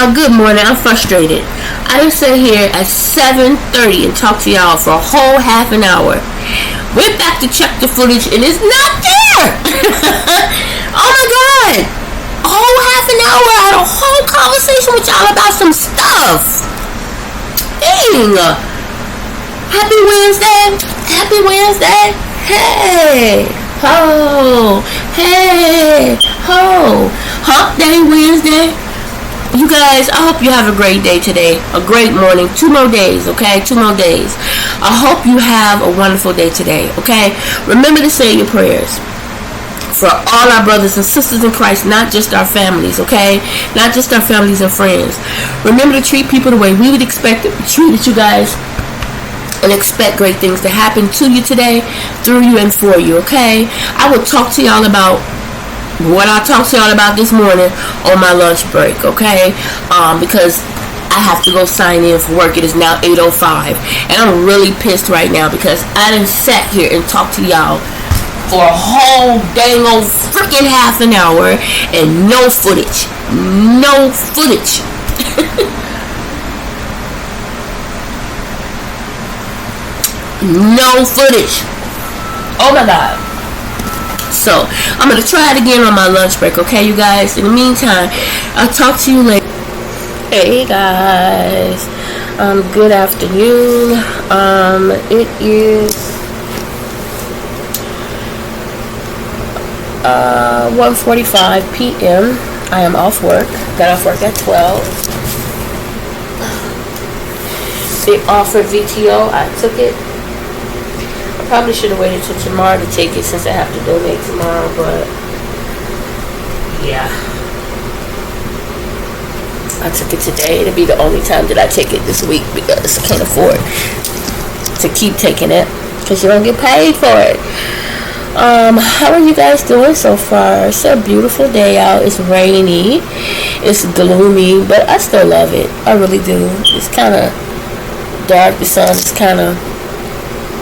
y'all, good morning. I'm frustrated. I done sat here at 7:30 and talked to y'all for a whole half an hour. Went back to check the footage and it's not there. Oh my god. A whole half an hour. I had a whole conversation with y'all about some stuff. Dang. Happy Wednesday. Happy Wednesday. Hey. Ho. Hey. Ho. Hump Day Wednesday. You guys, I hope you have a great day today. A great morning. 2 more days, okay? 2 more days. I hope you have a wonderful day today, okay? Remember to say your prayers for all our brothers and sisters in Christ, not just our families, okay? Not just our families and friends. Remember to treat people the way we would expect to be treated, you guys. And expect great things to happen to you today, through you, and for you, okay? I will talk to y'all about what I talked to y'all about this morning on my lunch break, okay? Because I have to go sign in for work. It is now 8:05, and I'm really pissed right now because I done sat here and talked to y'all for a whole dang old freaking half an hour and no footage. No footage. No footage. Oh my god. So, I'm going to try it again on my lunch break, okay, you guys? In the meantime, I'll talk to you later. Hey, guys. Good afternoon. It is 1:45 p.m. I am off work. Got off work at 12. They offered VTO. I took it. Probably should have waited till tomorrow to take it since I have to donate tomorrow, but yeah, I took it today. It'll be the only time that I take it this week because I can't afford to keep taking it because you don't get paid for it. How are you guys doing so far? It's a beautiful day out. It's rainy, it's gloomy, but I still love it. I really do. It's kind of dark. The sun is kind of,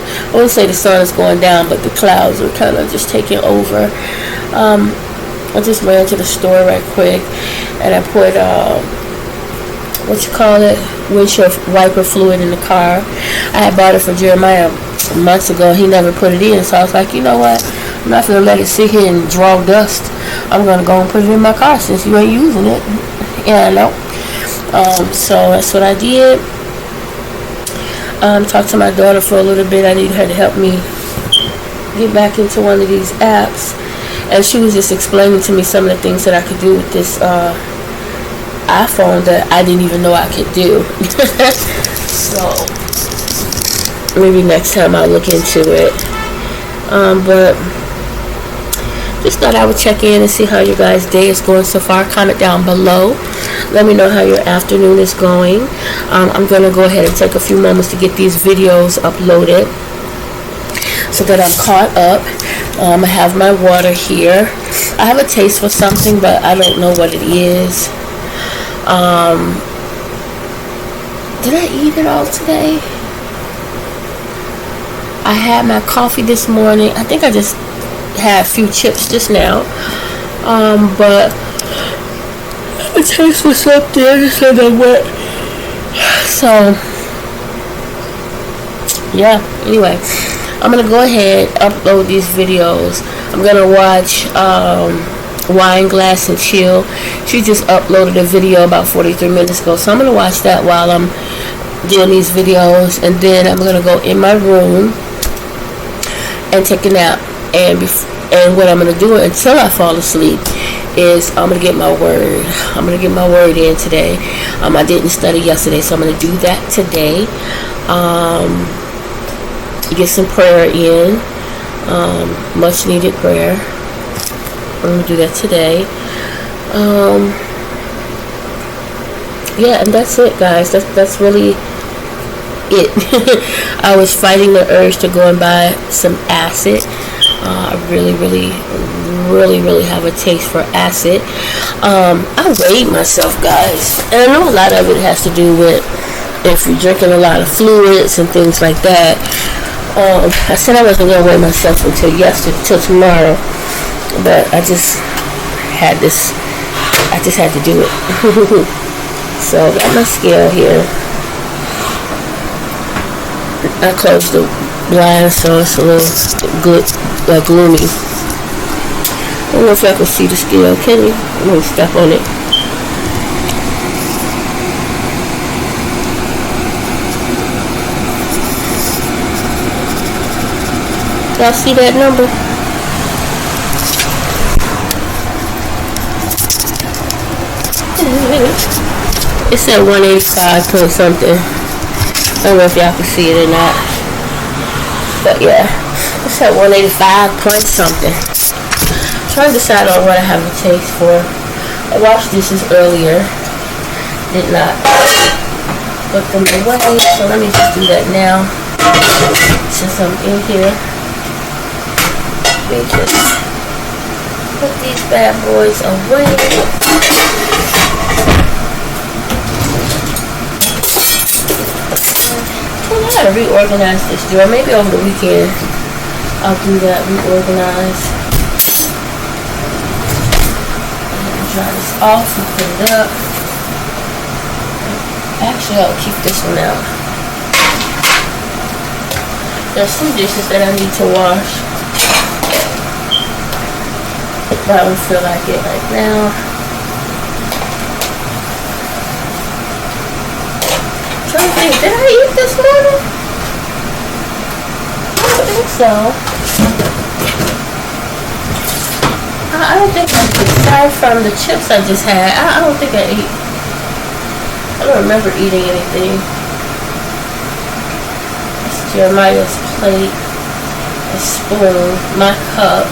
I wouldn't say the sun is going down, but the clouds are kind of just taking over. I just ran to the store right quick, and I put, windshield wiper fluid in the car. I had bought it for Jeremiah months ago. He never put it in, so I was like, you know what? I'm not going to let it sit here and draw dust. I'm going to go and put it in my car since you ain't using it. Yeah, I know. So that's what I did. Talked to my daughter for a little bit. I needed her to help me get back into one of these apps, and she was just explaining to me some of the things that I could do with this iPhone that I didn't even know I could do. So maybe next time I'll look into it. But just thought I would check in and see how your guys' day is going so far. Comment down below. Let me know how your afternoon is going. I'm going to go ahead and take a few moments to get these videos uploaded so that I'm caught up. I have my water here. I have a taste for something, but I don't know what it is. Did I eat it all today? I had my coffee this morning. I think I just had a few chips just now. But the taste was up there. Just said I'm wet. So, yeah. Anyway, I'm going to go ahead and upload these videos. I'm going to watch Wine Glass and Chill. She just uploaded a video about 43 minutes ago. So I'm going to watch that while I'm doing these videos. And then I'm going to go in my room and take a nap. And what I'm going to do until I fall asleep is I'm going to get my word. I'm going to get my word in today. I didn't study yesterday, so I'm going to do that today. Get some prayer in. Much needed prayer. I'm going to do that today. Yeah, and that's it, guys. That's really it. I was fighting the urge to go and buy some acid. I really have a taste for acid. I weighed myself, guys, and I know a lot of it has to do with if you're drinking a lot of fluids and things like that. I said I wasn't gonna weigh myself until tomorrow, but I just had to do it. So I got my scale here. I closed the blind so it's a little good, gloomy. I don't know if y'all can see the scale. Can you? I'm gonna step on it. Y'all see that number? It's at 185 point something. I don't know if y'all can see it or not. But yeah, it's at 185 point something. I'm trying to decide on what I have a taste for. I washed dishes earlier. Did not put them away. So let me just do that now. Since I'm in here. Let me just put these bad boys away. I gotta reorganize this drawer. Maybe over the weekend I'll do that. Reorganize. Dry this off and put it up. Actually, I'll keep this one out. There's some dishes that I need to wash, but I don't feel like it right now. Did I eat this morning? I don't think so. I don't think I did. Aside from the chips I just had, I don't think I ate. I don't remember eating anything. It's Jeremiah's plate, a spoon, my cup.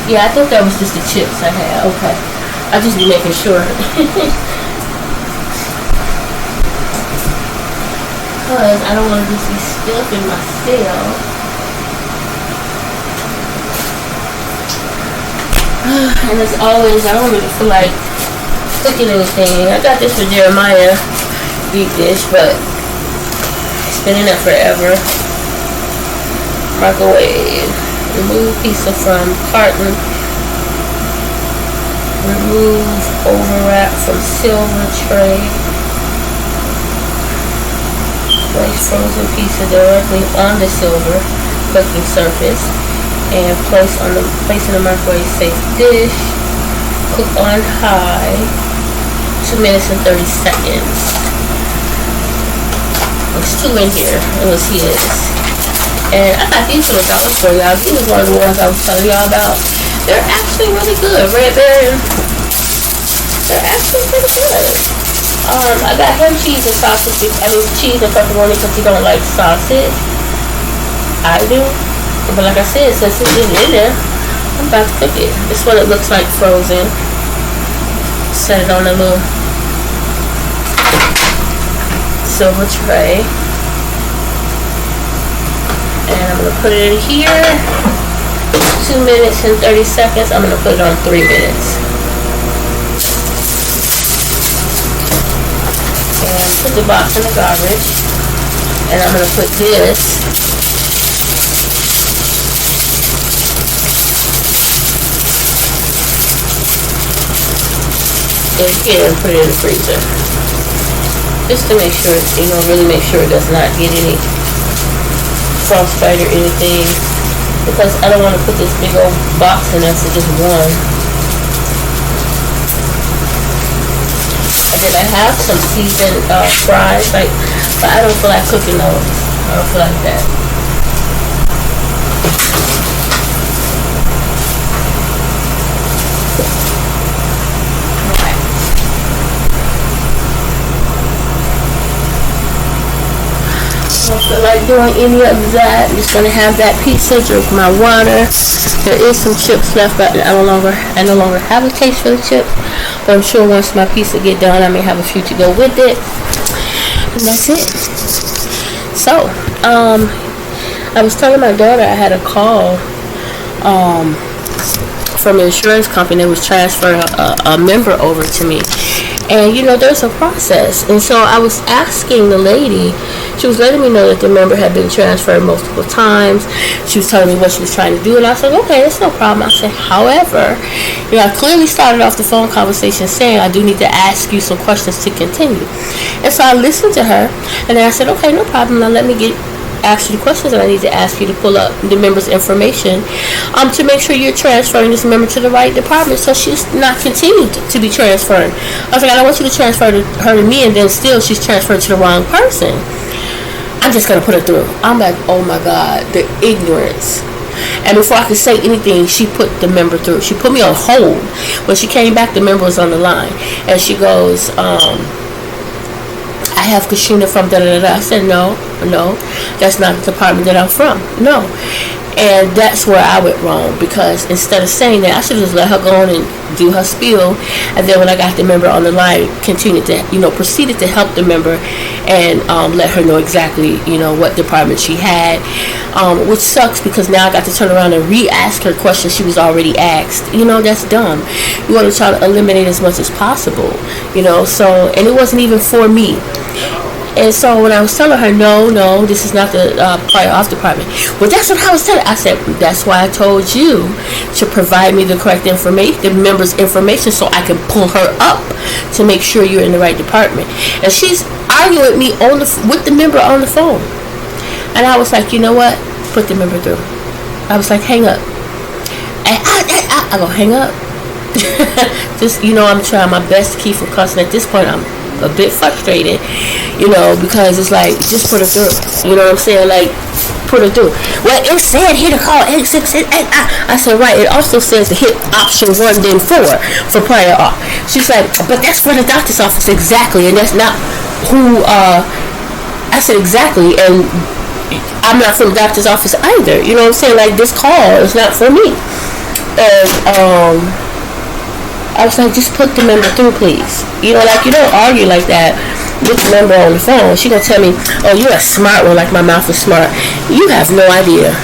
Yeah, I think that was just the chips I had. Okay. I'll just be making sure. Because I don't want to just be stuffing myself. And as always, I don't really feel like cooking anything. I got this for Jeremiah deep dish, but it's been in there forever. Microwave. Remove pizza from carton. Remove overwrap from silver tray. Place frozen pizza directly on the silver cooking surface and place in the microwave safe dish. Cook on high 2 minutes and 30 seconds. There's 2 in here. It was his. And I got these from the dollar store, y'all. These are one of the ones I was telling y'all about. They're actually really good. Red Berry. They're actually pretty good. I got ham, cheese, and sausage. I mean, cheese and pepperoni because he don't like sausage. I do. But like I said, since it's in there, I'm about to cook it. This is what it looks like frozen. Set it on a little silver tray. And I'm going to put it in here. 2 minutes and 30 seconds. I'm going to put it on 3 minutes. Put the box in the garbage, and I'm going to put this in here and put it in the freezer just to make sure, really make sure it does not get any frostbite or anything, because I don't want to put this big old box in there for just one. Then I have some seasoned fries, but I don't feel like cooking those. I don't feel like that. Okay. I don't feel like doing any of that. I'm just gonna have that pizza, drink my water. There is some chips left, but I no longer have a taste for the chips. But I'm sure once my pizza get done, I may have a few to go with it. And that's it. So, I was telling my daughter I had a call from an insurance company that was transferring a member over to me. And there's a process. And so I was asking the lady, she was letting me know that the member had been transferred multiple times. She was telling me what she was trying to do, and I said, okay, that's no problem. I said, however, I clearly started off the phone conversation saying I do need to ask you some questions to continue. And so I listened to her, and then I said, okay, no problem. Now let me ask you the questions that I need to ask you to pull up the member's information to make sure you're transferring this member to the right department, so she's not continued to be transferred. I was like, I don't want you to transfer her to me and then still she's transferred to the wrong person. I'm just going to put her through. I'm like, oh my God, the ignorance. And before I could say anything, she put the member through. She put me on hold. When she came back, the member was on the line. And she goes, I have Kashina from da-da-da-da. I said, no, that's not the department that I'm from. No. And that's where I went wrong, because instead of saying that, I should have just let her go on and do her spiel. And then when I got the member on the line, proceeded to help the member and let her know exactly, what department she had, which sucks because now I got to turn around and re-ask her questions she was already asked. That's dumb. You want to try to eliminate as much as possible, so, and it wasn't even for me. And so when I was telling her, no, this is not the prior auth department. Well, that's what I was telling her. I said, that's why I told you to provide me the correct information, the member's information, so I can pull her up to make sure you're in the right department. And she's arguing with me with the member on the phone. And I was like, you know what? Put the member through. I was like, hang up. And I go, hang up. Just, I'm trying my best to keep from cussing. At this point, I'm a bit frustrated, because it's like, just put her through. You know what I'm saying? Like, put her through. Well, it said hit a call 868. I said, right. It also says to hit option 1 then 4 for prior auth. She's like, but that's for the doctor's office. Exactly. And that's not who, I said, exactly. And I'm not from the doctor's office either. You know what I'm saying? Like, this call is not for me. And, I was like, just put the member through, please. You don't argue like that with the member on the phone. She gonna tell me, oh, you're a smart one, like my mouth is smart. You have no idea.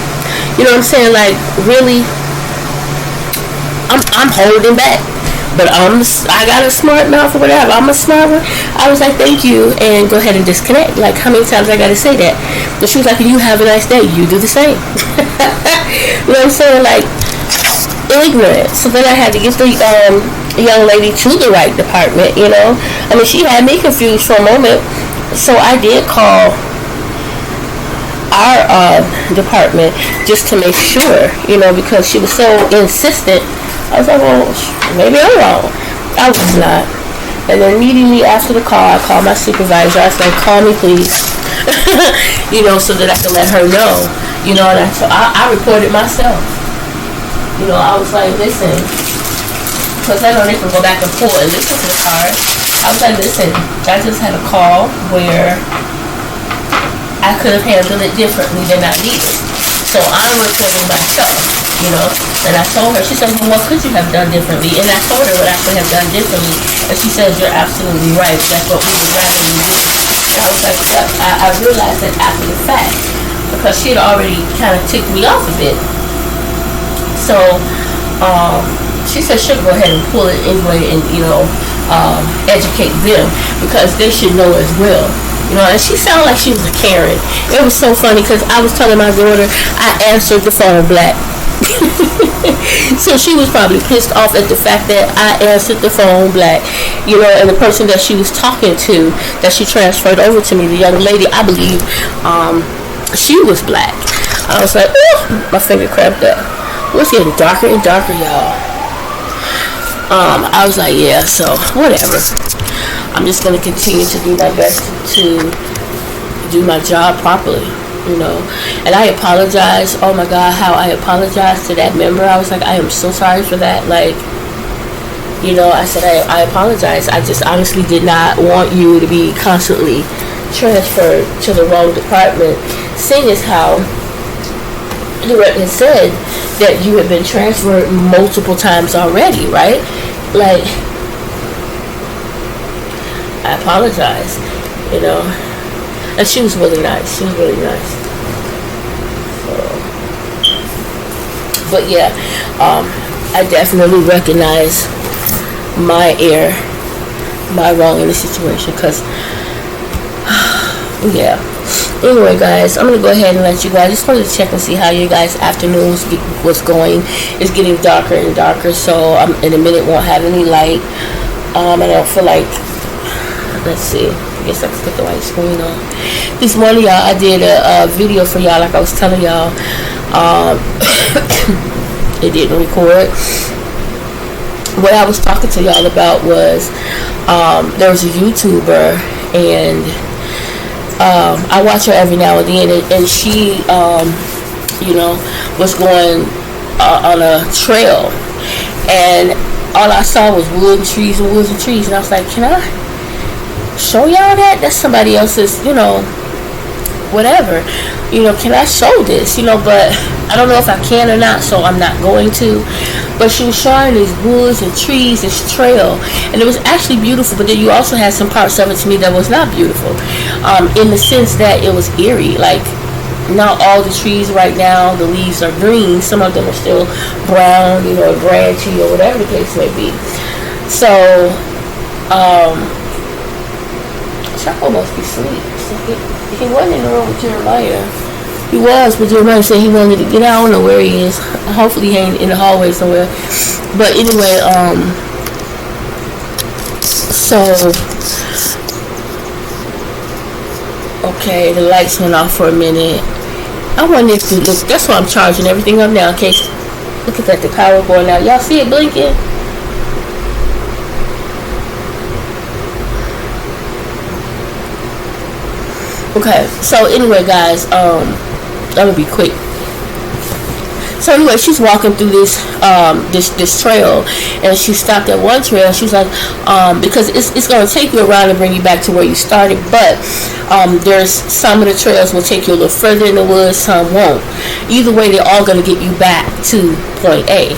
You know what I'm saying? Like, really, I'm holding back. But I got a smart mouth or whatever. I'm a smart one. I was like, thank you, and go ahead and disconnect. Like, how many times I gotta say that? But she was like, you have a nice day. You do the same. You know what I'm saying? Like, ignorant. So then I had to get the young lady to the right department. I mean, she had me confused for a moment, so I did call our department just to make sure, because she was so insistent. I was like, well, maybe I'm wrong. I was not. And then immediately after the call, I called my supervisor. I was like, call me please. So that I could let her know. And I reported myself. I was like, listen, because I know they can go back and forth and listen to the card. I was like, listen, I just had a call where I could have handled it differently than I did. So I'm reporting myself, And I told her, she said, well, what could you have done differently? And I told her what I could have done differently. And she said, you're absolutely right. That's what we would rather you do. And I was like, I realized that after the fact, because she had already kind of ticked me off a bit. So, she said she'll go ahead and pull it anyway and, educate them, because they should know as well. And she sounded like she was a Karen. It was so funny because I was telling my daughter I answered the phone black. So she was probably pissed off at the fact that I answered the phone black. And the person that she was talking to, that she transferred over to me, the young lady, I believe, she was black. I was like, ooh, my finger cramped up. It's getting darker and darker, y'all. I was like, yeah, so whatever. I'm just gonna continue to do my best to do my job properly, And I apologize. Oh my God, how I apologized to that member. I was like, I am so sorry for that. Like, I said I apologize. I just honestly did not want you to be constantly transferred to the wrong department, seeing as how the rep had said that you had been transferred multiple times already, right? Like, I apologize, and she was really nice. But yeah, I definitely recognize my error, my wrong in the situation, because yeah. Anyway, guys, I'm gonna go ahead and let you guys. Just wanted to check and see how you guys' afternoons was going. It's getting darker and darker, so I'm in a minute won't have any light. I don't feel like. Let's see. I guess I can put the white screen on. This morning, y'all, I did a video for y'all, like I was telling y'all. It didn't record. What I was talking to y'all about was there was a YouTuber, and I watch her every now and then, and she, was going on a trail, and all I saw was wood and trees and woods and trees, and I was like, can I show y'all that? That's somebody else's, whatever, can I show this, but I don't know if I can or not, so I'm not going to. But she was showing these woods and trees, this trail, and it was actually beautiful, but then you also had some parts of it to me that was not beautiful, in the sense that it was eerie. Like, not all the trees right now, the leaves are green, some of them are still brown, branchy, or whatever the case may be. So, Chaco must be asleep. He wasn't in the room with Jeremiah. He was, but Jeremiah said he wanted to get out. I don't know where he is. Hopefully he ain't in the hallway somewhere. But anyway, okay, the lights went off for a minute. I wonder if you look, that's why I'm charging everything up now, in case, look at that, the power going out. Y'all see it blinking? Okay, so anyway, guys, that'll be quick. So anyway, she's walking through this trail, and she stopped at one trail. She was like, because it's going to take you around and bring you back to where you started, but there's some of the trails will take you a little further in the woods, some won't. Either way, they're all going to get you back to point A.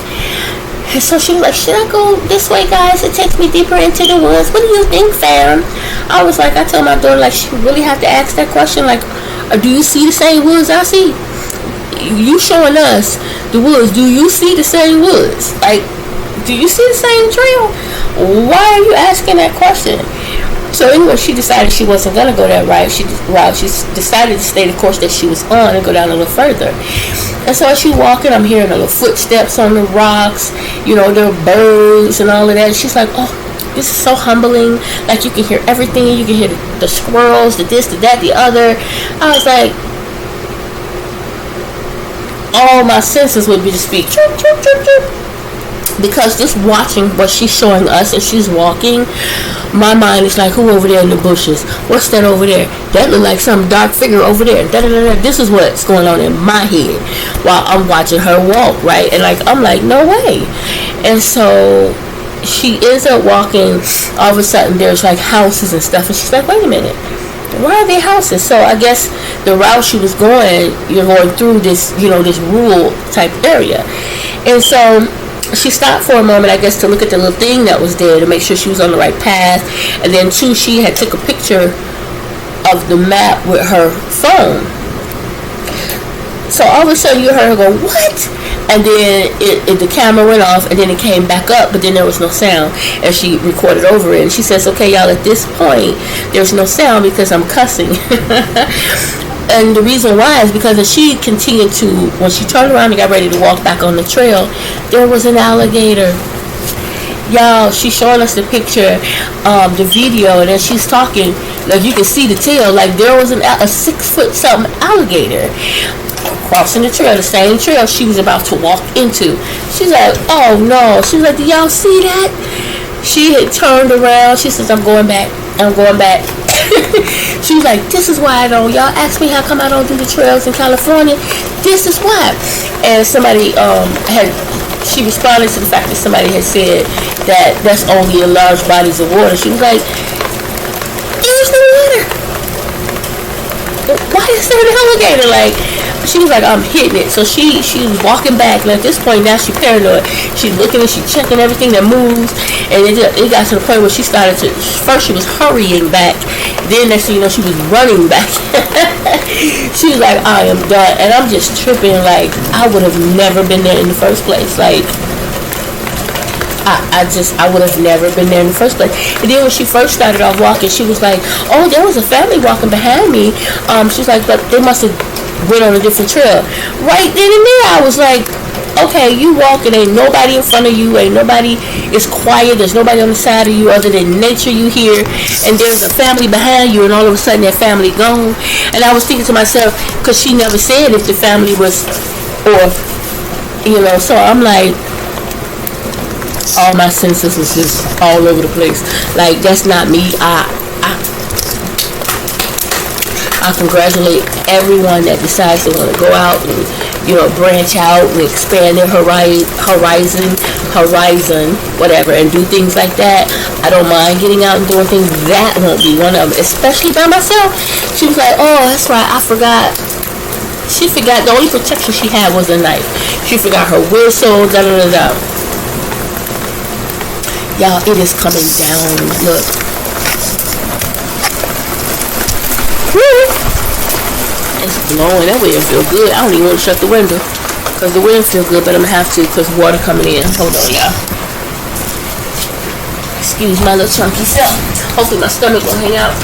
And so she was like, should I go this way, guys? It takes me deeper into the woods. What do you think, fam? I was like, I told my daughter, like, she really have to ask that question, like, do you see the same woods I see? You showing us the woods. Do you see the same woods? Like, do you see the same trail? Why are you asking that question? So anyway, she decided she wasn't going to go that route. She decided to stay the course that she was on and go down a little further. And so as she's walking, I'm hearing little footsteps on the rocks. There are birds and all of that. And she's like, oh, this is so humbling. Like, you can hear everything. You can hear the squirrels, the this, the that, the other. I was like, all my senses would be to speak. Chirp, chirp, chirp, chirp. Because just watching what she's showing us and she's walking, my mind is like, who over there in the bushes? What's that over there? That look like some dark figure over there. Da, da, da, da. This is what's going on in my head while I'm watching her walk, right? And like, I'm like, no way. And so she ends up walking. All of a sudden, there's like houses and stuff, and she's like, wait a minute. Why are they houses? So I guess the route she was going, you're going through this, this rural type area. And so she stopped for a moment, I guess, to look at the little thing that was there to make sure she was on the right path. And then, too, she had took a picture of the map with her phone. So all of a sudden, you heard her go, what? And then the camera went off, and then it came back up, but then there was no sound. And she recorded over it. And she says, okay, y'all, at this point, there's no sound because I'm cussing. And the reason why is because as she continued to, when she turned around and got ready to walk back on the trail, there was an alligator. Y'all, she's showing us the picture, the video, and then she's talking, like you can see the tail, like there was a 6-foot something alligator crossing the trail, the same trail she was about to walk into. She's like, oh no. She's like, do y'all see that? She had turned around. She says, I'm going back. She was like, this is why I don't. Y'all ask me how come I don't do the trails in California. This is why. And somebody she responded to the fact that somebody had said that that's only in large bodies of water. She was like, there's no water. Why is there an alligator? Like, she was like, I'm hitting it. So she was walking back, and at this point now she's paranoid. She's looking and she's checking everything that moves, and it got to the point where she started to, first she was hurrying back, then next thing you know she was running back. She was like, I am done. And I'm just tripping, like I would have never been there in the first place. Like, I would have never been there in the first place. And then when she first started off walking, she was like, oh, there was a family walking behind me. She was like, but they must have went on a different trail. Right then and there, I was like, okay, you walking, ain't nobody in front of you, ain't nobody, it's quiet, there's nobody on the side of you other than nature you hear, and there's a family behind you, and all of a sudden that family gone. And I was thinking to myself, because she never said if the family was, or, you know, so I'm like, all my senses was just all over the place. Like, that's not me. I congratulate everyone that decides to want to go out and, you know, branch out and expand their horizon, whatever, and do things like that. I don't mind getting out and doing things. That won't be one of them, especially by myself. She was like, oh, that's right, I forgot. She forgot the only protection she had was a knife. She forgot her whistle, da-da-da-da. Y'all, it is coming down. Look. It's blowing. That wind feel good. I don't even want to shut the window because the wind feel good, but I'm going to have to because water coming in. Hold on, y'all. Excuse my little chunky self. Hopefully my stomach will hang out.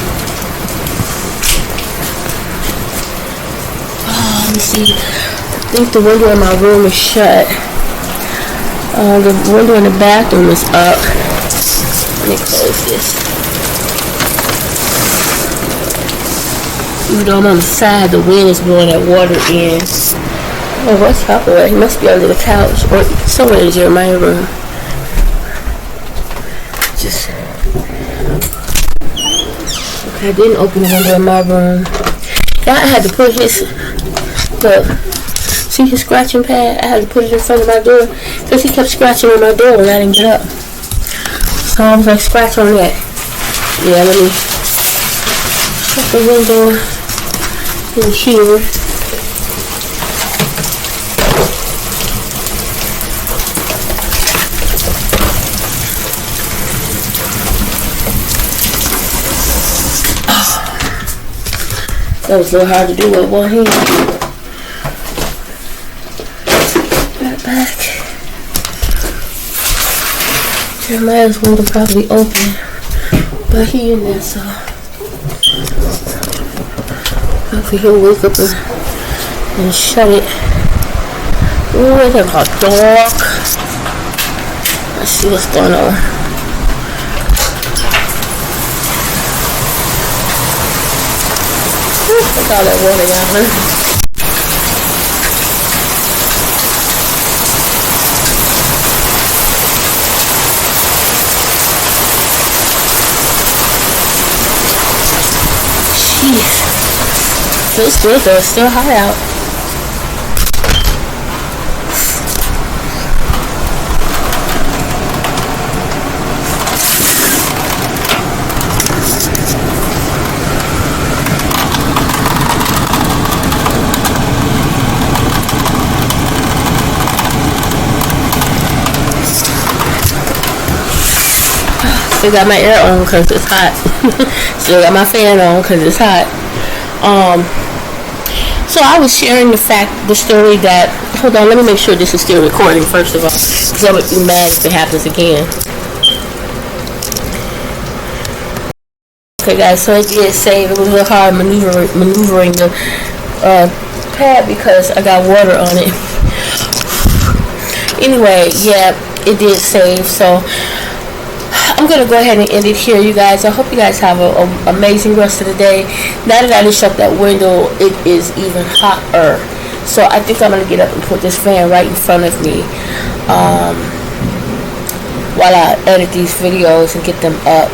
Oh, let me see. I think the window in my room is shut. The window in the bathroom is up. Let me close this. Even though I'm on the side, the wind is blowing that water in. Oh, what's happening? He must be under the couch or somewhere in Jeremiah's room. Just okay. I didn't open the window in my room. Now I had to put his see his scratching pad. I had to put it in front of my door because he kept scratching on my door when I didn't get up. So I was like, scratch on that. Yeah, let me shut the window in here. That was a little hard to do with one hand. Back. Jeremiah's window probably open, but he in there, so hopefully he'll wake up and shut it. Ooh, it got dark. Let's see what's going on. Look at all that water, y'all. Feels good though, it's still hot out. Still got my air on because it's hot. Still got my fan on because it's hot. So I was sharing the story that, hold on, let me make sure this is still recording first of all, because I would be mad if it happens again. Okay guys, so it did save. It was a little hard maneuvering the pad because I got water on it. Anyway, yeah, it did save, so I'm going to go ahead and end it here, you guys. I hope you guys have an amazing rest of the day. Now that I just shut that window, it is even hotter. So I think I'm going to get up and put this fan right in front of me while I edit these videos and get them up.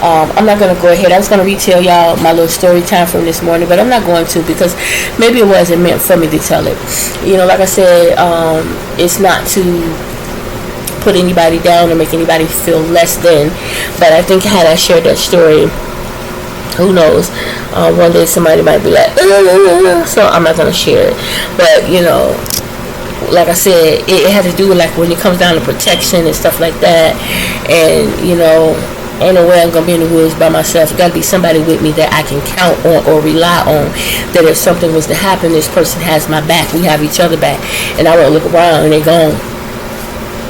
I'm not going to go ahead. I was going to retell y'all my little story time from this morning, but I'm not going to because maybe it wasn't meant for me to tell it. You know, like I said, it's not to put anybody down or make anybody feel less than, but I think had I shared that story, who knows, one day somebody might be like, so I'm not going to share it. But you know, like I said, it had to do with like when it comes down to protection and stuff like that, and you know, ain't no way I'm going to be in the woods by myself. It got to be somebody with me that I can count on or rely on, that if something was to happen, this person has my back, we have each other back, and I won't look around and they're gone.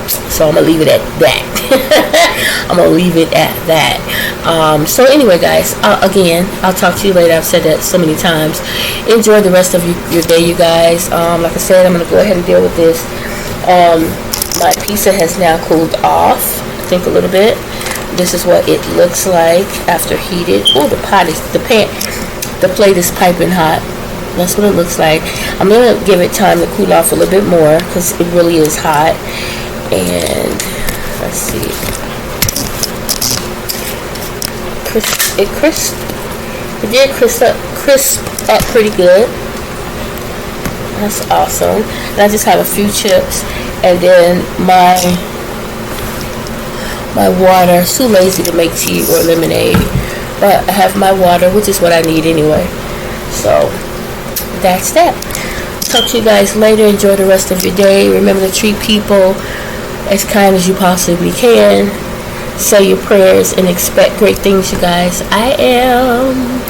So I'm going to leave it at that. I'm gonna leave it at that. So anyway, guys, again, I'll talk to you later. I've said that so many times. Enjoy the rest of your day, you guys. Like I said, I'm gonna go ahead and deal with this. My pizza has now cooled off, I think a little bit. This is what it looks like after heated. Oh, the plate is piping hot. That's what it looks like. I'm gonna give it time to cool off a little bit more because it really is hot. And let's see, it did crisp up pretty good. That's awesome. And I just have a few chips, and then my water. It's too lazy to make tea or lemonade, but I have my water, which is what I need anyway. So that's that. Talk to you guys later. Enjoy the rest of your day. Remember to treat people as kind as you possibly can. Say your prayers and expect great things, you guys. I am.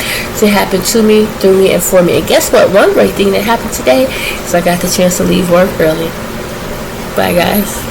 It happened to me, through me, and for me. And guess what? One great thing that happened today is I got the chance to leave work early. Bye, guys.